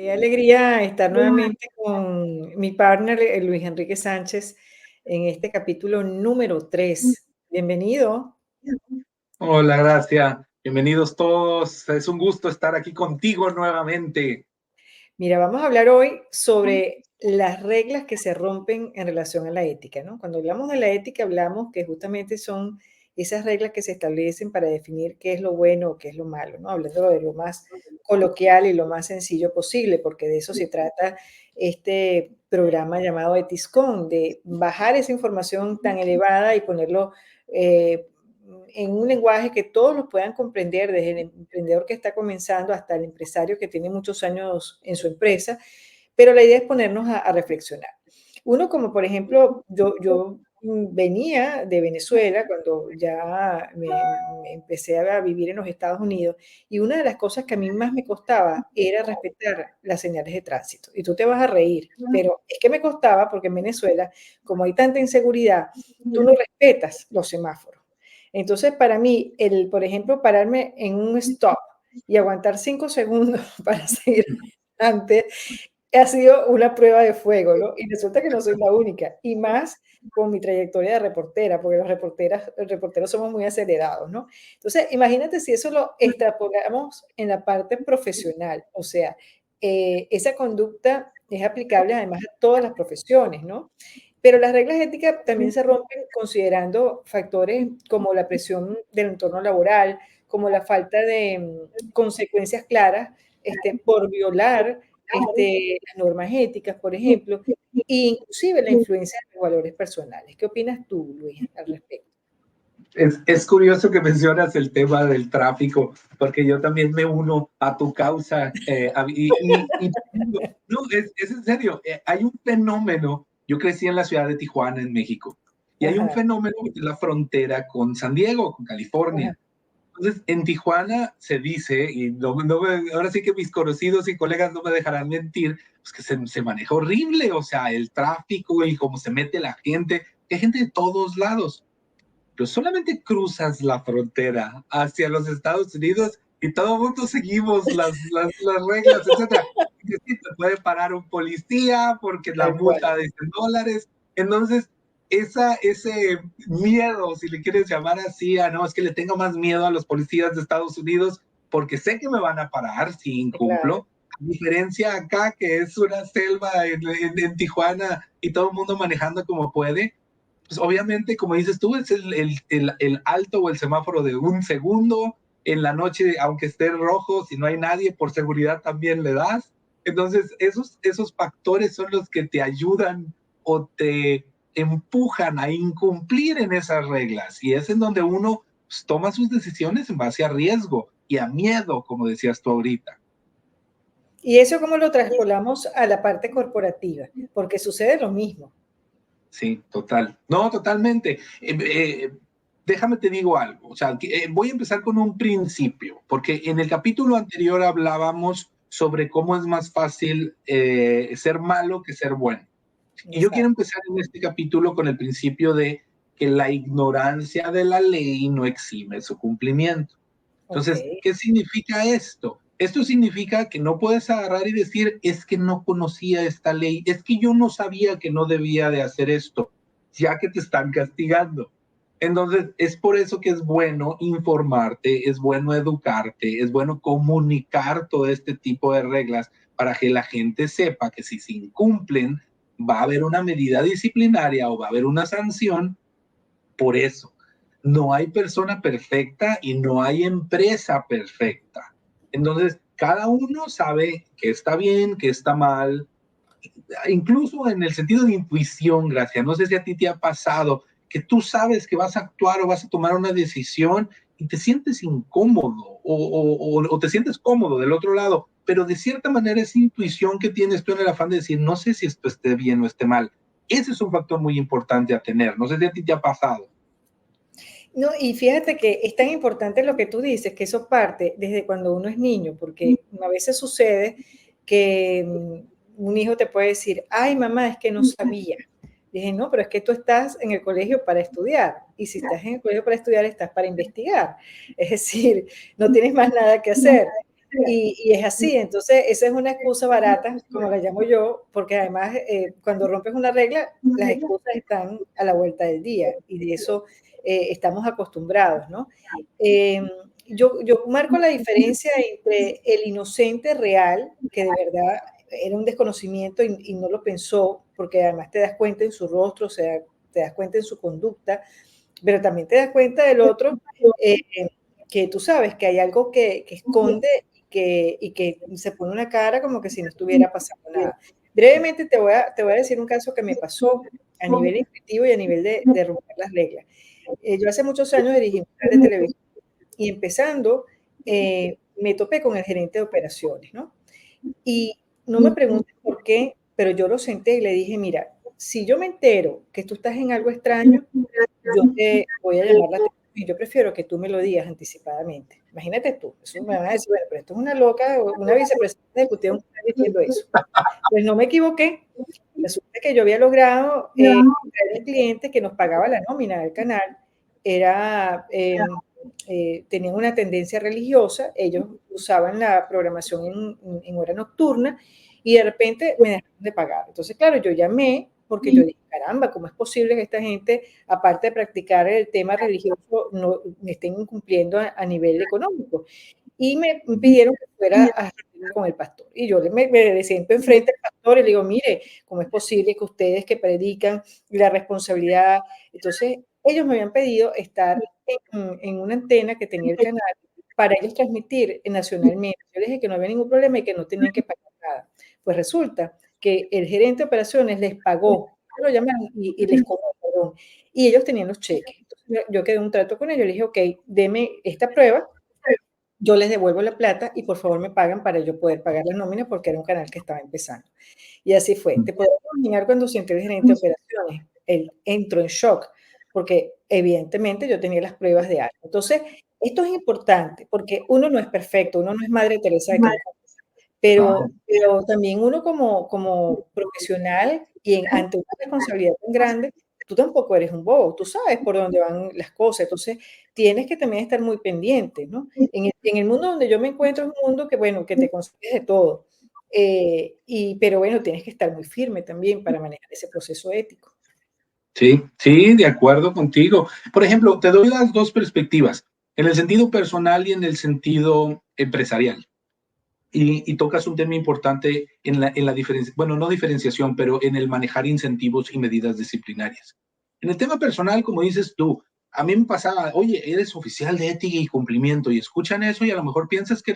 Qué alegría estar nuevamente con mi partner, Luis Enrique Sánchez, en este capítulo número 3. Bienvenido. Hola, Gracia. Bienvenidos todos. Es un gusto estar aquí contigo nuevamente. Mira, vamos a hablar hoy sobre las reglas que se rompen en relación a la ética, ¿no? Cuando hablamos de la ética, hablamos que justamente son esas reglas que se establecen para definir qué es lo bueno o qué es lo malo, ¿no? Hablando de lo más coloquial y lo más sencillo posible, porque de eso se trata este programa llamado Etiscon, de bajar esa información tan elevada y ponerlo en un lenguaje que todos lo puedan comprender, desde el emprendedor que está comenzando hasta el empresario que tiene muchos años en su empresa, pero la idea es ponernos a reflexionar. Uno como, por ejemplo, yo venía de Venezuela cuando ya me empecé a vivir en los Estados Unidos, y una de las cosas que a mí más me costaba era respetar las señales de tránsito. Y tú te vas a reír, pero es que me costaba porque en Venezuela, como hay tanta inseguridad, tú no respetas los semáforos. Entonces, para mí, por ejemplo, pararme en un stop y aguantar 5 segundos para seguir adelante, ha sido una prueba de fuego, ¿no? Y resulta que no soy la única, y más con mi trayectoria de reportera, porque los reporteros somos muy acelerados, ¿no? Entonces, imagínate si eso lo extrapolamos en la parte profesional, o sea, esa conducta es aplicable además a todas las profesiones, ¿no? Pero las reglas éticas también se rompen considerando factores como la presión del entorno laboral, como la falta de consecuencias claras por violar las normas éticas, por ejemplo, e inclusive la influencia de los valores personales. ¿Qué opinas tú, Luis, al respecto? Es curioso que mencionas el tema del tráfico, porque yo también me uno a tu causa. No, es en serio. Hay un fenómeno. Yo crecí en la ciudad de Tijuana, en México, y hay un Ajá, fenómeno en la frontera con San Diego, con ajá, California. Entonces, en Tijuana se dice, y ahora sí que mis conocidos y colegas no me dejarán mentir, pues que se maneja horrible, o sea, el tráfico y cómo se mete la gente, hay gente de todos lados, pero solamente cruzas la frontera hacia los Estados Unidos y todo el mundo seguimos las reglas, etcétera. Y que sí, te puede parar un policía porque la tal cual. multa de $100. Entonces, ese miedo, si le quieres llamar así, no, es que le tengo más miedo a los policías de Estados Unidos porque sé que me van a parar si Claro. incumplo. A diferencia acá, que es una selva en Tijuana y todo el mundo manejando como puede, pues obviamente, como dices tú, es el alto o el semáforo de un segundo. En la noche, aunque esté rojo, si no hay nadie, por seguridad también le das. Entonces, esos factores son los que te ayudan o te empujan a incumplir en esas reglas. Y es en donde uno pues, toma sus decisiones en base a riesgo y a miedo, como decías tú ahorita. ¿Y eso cómo lo traspolamos a la parte corporativa? Porque sucede lo mismo. Sí, total. No, totalmente. Déjame te digo algo. O sea, voy a empezar con un principio, porque en el capítulo anterior hablábamos sobre cómo es más fácil ser malo que ser bueno. Y yo quiero Exacto. empezar en este capítulo con el principio de que la ignorancia de la ley no exime su cumplimiento. Ok. Entonces, ¿qué significa esto? Esto significa que no puedes agarrar y decir, es que no conocía esta ley, es que yo no sabía que no debía de hacer esto, ya que te están castigando. Entonces, es por eso que es bueno informarte, es bueno educarte, es bueno comunicar todo este tipo de reglas para que la gente sepa que si se incumplen, va a haber una medida disciplinaria o va a haber una sanción por eso. No hay persona perfecta y no hay empresa perfecta. Entonces, cada uno sabe que está bien, que está mal, incluso en el sentido de intuición, Gracia. No sé si a ti te ha pasado que tú sabes que vas a actuar o vas a tomar una decisión y te sientes incómodo o te sientes cómodo del otro lado, pero de cierta manera esa intuición que tienes tú en el afán de decir, no sé si esto esté bien o esté mal. Ese es un factor muy importante a tener. No sé si a ti te ha pasado. No, y fíjate que es tan importante lo que tú dices, que eso parte desde cuando uno es niño, porque a veces sucede que un hijo te puede decir, ay mamá, es que no sabía. Dije, no, pero es que tú estás en el colegio para estudiar, y si estás en el colegio para estudiar, estás para investigar. Es decir, no tienes más nada que hacer. Y es así, entonces esa es una excusa barata, como la llamo yo, porque además cuando rompes una regla, las excusas están a la vuelta del día y de eso estamos acostumbrados, ¿no? Eh, yo marco la diferencia entre el inocente real, que de verdad era un desconocimiento y no lo pensó, porque además te das cuenta en su rostro, o sea, te das cuenta en su conducta, pero también te das cuenta del otro, eh, que tú sabes que hay algo que esconde y que se pone una cara como que si no estuviera pasando nada. Brevemente te voy a decir un caso que me pasó a nivel intuitivo y a nivel de romper las reglas. Yo hace muchos años dirigí un canal de televisión y empezando me topé con el gerente de operaciones, ¿no? Y no me preguntes por qué, pero yo lo senté y le dije, mira, si yo me entero que tú estás en algo extraño, yo te voy a llamar la atención y yo prefiero que tú me lo digas anticipadamente. Imagínate tú, eso me van a decir, bueno, pero esto es una loca, una vicepresidenta ejecutiva diciendo eso. Pues no me equivoqué. Resulta que yo había logrado traer un cliente que nos pagaba la nómina del canal, era, tenían una tendencia religiosa, ellos usaban la programación en hora nocturna y de repente me dejaron de pagar. Entonces, claro, yo llamé porque yo dije, caramba, ¿cómo es posible que esta gente, aparte de practicar el tema religioso, no me estén incumpliendo a nivel económico? Y me pidieron que fuera a con el pastor. Y yo me siento enfrente al pastor y le digo, mire, ¿cómo es posible que ustedes que predican la responsabilidad? Entonces, ellos me habían pedido estar en una antena que tenía el canal para ellos transmitir nacionalmente. Yo les dije que no había ningún problema y que no tenían que pagar nada. Pues resulta que el gerente de operaciones les pagó, lo llamaron y les cobró, perdón, y ellos tenían los cheques. Entonces, yo quedé un trato con ellos, le dije, ok, deme esta prueba, yo les devuelvo la plata y por favor me pagan para yo poder pagar la nómina porque era un canal que estaba empezando. Y así fue. Te puedes imaginar cuando siente el gerente de operaciones, él entró en shock porque evidentemente yo tenía las pruebas de algo. Entonces, esto es importante porque uno no es perfecto, uno no es Madre Teresa de Calcuta, Claro. pero también uno como profesional y ante una responsabilidad tan grande, tú tampoco eres un bobo, tú sabes por dónde van las cosas, entonces tienes que también estar muy pendiente, ¿no? En el mundo donde yo me encuentro es un mundo que, bueno, que te consigues de todo, pero bueno, tienes que estar muy firme también para manejar ese proceso ético. Sí, sí, de acuerdo contigo. Por ejemplo, te doy las dos perspectivas, en el sentido personal y en el sentido empresarial. Y tocas un tema importante en la diferencia, bueno, no diferenciación, pero en el manejar incentivos y medidas disciplinarias. En el tema personal, como dices tú, a mí me pasaba, oye, eres oficial de ética y cumplimiento, y escuchan eso y a lo mejor piensan que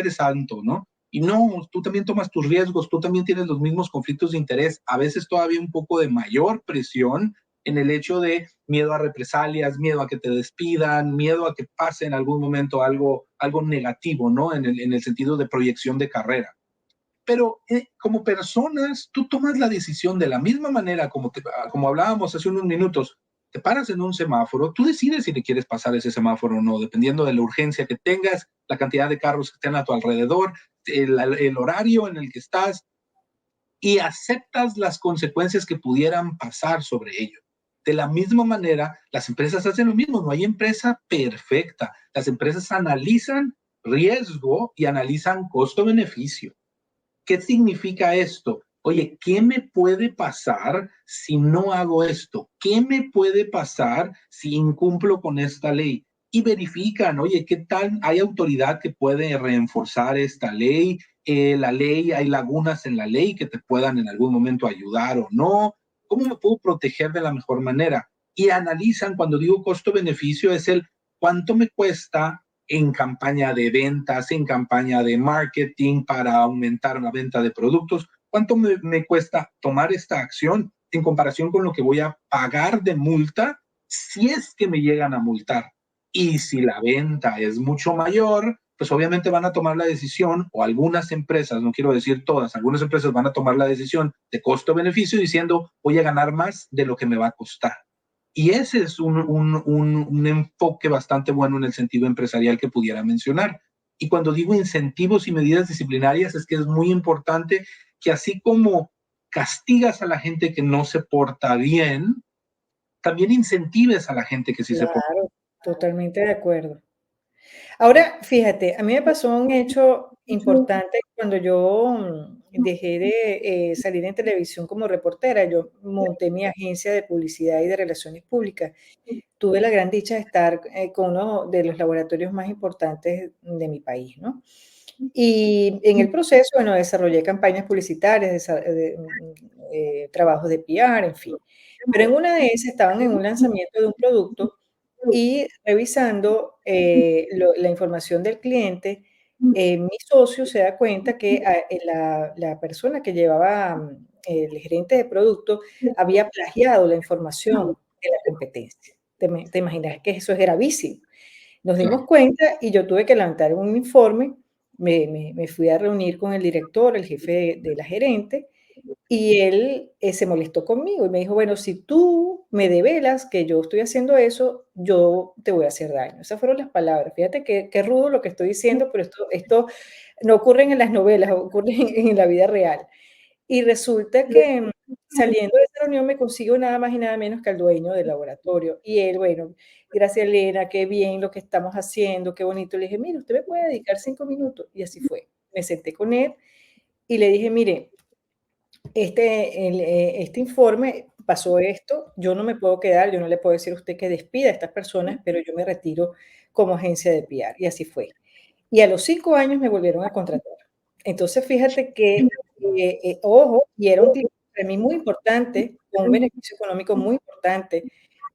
eres santo, ¿no? Y no, tú también tomas tus riesgos, tú también tienes los mismos conflictos de interés, a veces todavía un poco de mayor presión en el hecho de miedo a represalias, miedo a que te despidan, miedo a que pase en algún momento algo negativo, ¿no? En el sentido de proyección de carrera. Pero como personas, tú tomas la decisión de la misma manera como hablábamos hace unos minutos. Te paras en un semáforo, tú decides si le quieres pasar ese semáforo o no, dependiendo de la urgencia que tengas, la cantidad de carros que estén a tu alrededor, el horario en el que estás, y aceptas las consecuencias que pudieran pasar sobre ello. De la misma manera, las empresas hacen lo mismo, no hay empresa perfecta. Las empresas analizan riesgo y analizan costo-beneficio. ¿Qué significa esto? Oye, ¿qué me puede pasar si no hago esto? ¿Qué me puede pasar si incumplo con esta ley? Y verifican, oye, ¿qué tal? ¿Hay autoridad que puede reforzar esta ley? La ley, hay lagunas en la ley que te puedan en algún momento ayudar o no. ¿Cómo me puedo proteger de la mejor manera? Y analizan, cuando digo costo-beneficio, es el cuánto me cuesta en campaña de ventas, en campaña de marketing para aumentar la venta de productos. ¿Cuánto me cuesta tomar esta acción en comparación con lo que voy a pagar de multa si es que me llegan a multar? Y si la venta es mucho mayor, pues obviamente van a tomar la decisión, o algunas empresas, no quiero decir todas, algunas empresas van a tomar la decisión de costo-beneficio diciendo voy a ganar más de lo que me va a costar. Y ese es un enfoque bastante bueno en el sentido empresarial que pudiera mencionar. Y cuando digo incentivos y medidas disciplinarias, es que es muy importante que así como castigas a la gente que no se porta bien, también incentives a la gente que sí se porta Claro, totalmente de acuerdo. Ahora, fíjate, a mí me pasó un hecho importante cuando yo dejé de salir en televisión como reportera. Yo monté mi agencia de publicidad y de relaciones públicas. Tuve la gran dicha de estar con uno de los laboratorios más importantes de mi país, ¿no? Y en el proceso, bueno, desarrollé campañas publicitarias, trabajos de PR, en fin. Pero en una de esas estaban en un lanzamiento de un producto y revisando, la información del cliente, mi socio se da cuenta que, la persona que llevaba, el gerente de producto había plagiado la información de la competencia. Te imaginas que eso es gravísimo. Nos dimos Claro. cuenta y yo tuve que levantar un informe, me fui a reunir con el director, el jefe de la gerente, y él, se molestó conmigo y me dijo: "Bueno, si tú me develas que yo estoy haciendo eso, yo te voy a hacer daño". Esas fueron las palabras. Fíjate qué rudo lo que estoy diciendo, pero esto no ocurre en las novelas, ocurre en la vida real. Y resulta que, saliendo de esa reunión me consigo nada más y nada menos que al dueño del laboratorio. Y él, bueno, gracias Elena, qué bien lo que estamos haciendo, qué bonito. Le dije: "Mire, usted me puede dedicar 5 minutos". Y así fue. Me senté con él y le dije: "Mire, este informe pasó esto, yo no me puedo quedar, yo no le puedo decir a usted que despida a estas personas, pero yo me retiro como agencia de PR". Y así fue. Y a los 5 años me volvieron a contratar. Entonces, fíjate que, ojo, y era un cliente para mí muy importante, con un beneficio económico muy importante,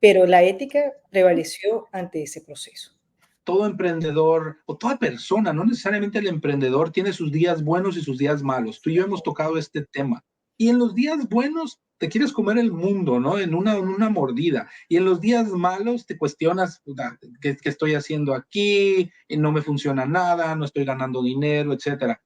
pero la ética prevaleció ante ese proceso. Todo emprendedor o toda persona, no necesariamente el emprendedor, tiene sus días buenos y sus días malos. Tú y yo hemos tocado este tema. Y en los días buenos te quieres comer el mundo, ¿no? En una mordida. Y en los días malos te cuestionas, "Puta, ¿qué estoy haciendo aquí? No me funciona nada, no estoy ganando dinero, etcétera".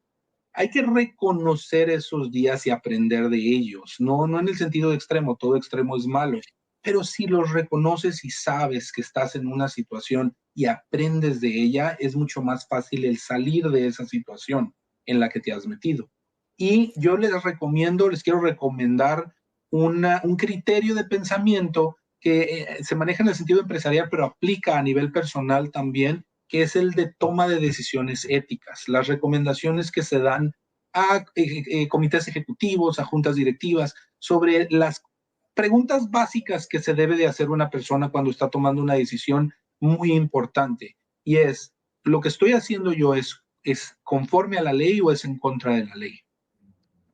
Hay que reconocer esos días y aprender de ellos, no en el sentido extremo, todo extremo es malo, pero si los reconoces y sabes que estás en una situación y aprendes de ella, es mucho más fácil el salir de esa situación en la que te has metido. Y yo les quiero recomendar un criterio de pensamiento que se maneja en el sentido empresarial, pero aplica a nivel personal también, que es el de toma de decisiones éticas. Las recomendaciones que se dan a comités ejecutivos, a juntas directivas, sobre las preguntas básicas que se debe de hacer una persona cuando está tomando una decisión muy importante. Y es, ¿lo que estoy haciendo yo es conforme a la ley o es en contra de la ley?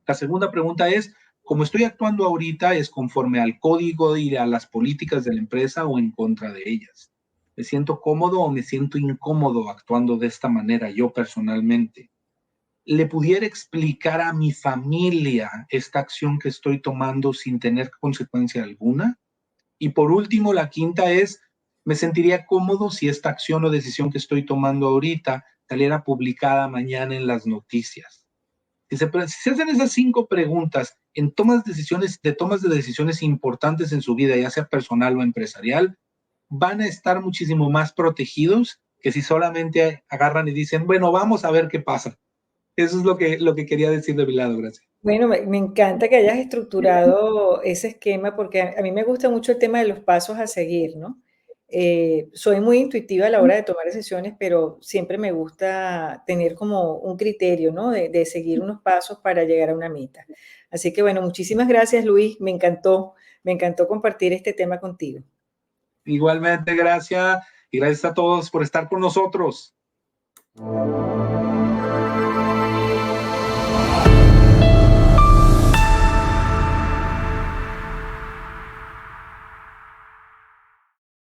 La segunda pregunta es, ¿cómo estoy actuando ahorita es conforme al código y a las políticas de la empresa o en contra de ellas? ¿Me siento cómodo o me siento incómodo actuando de esta manera yo personalmente? ¿Le pudiera explicar a mi familia esta acción que estoy tomando sin tener consecuencia alguna? Y por último, la quinta es, me sentiría cómodo si esta acción o decisión que estoy tomando ahorita saliera publicada mañana en las noticias. Si se hacen esas 5 preguntas en tomas de decisiones importantes en su vida, ya sea personal o empresarial, van a estar muchísimo más protegidos que si solamente agarran y dicen, bueno, vamos a ver qué pasa. Eso es lo que quería decir de mi lado, gracias. Bueno, me encanta que hayas estructurado ese esquema, porque a mí me gusta mucho el tema de los pasos a seguir, ¿no? Soy muy intuitiva a la hora de tomar decisiones, pero siempre me gusta tener como un criterio, ¿no? De seguir unos pasos para llegar a una meta. Así que bueno, muchísimas gracias, Luis. Me encantó compartir este tema contigo. Igualmente, gracias y gracias a todos por estar con nosotros.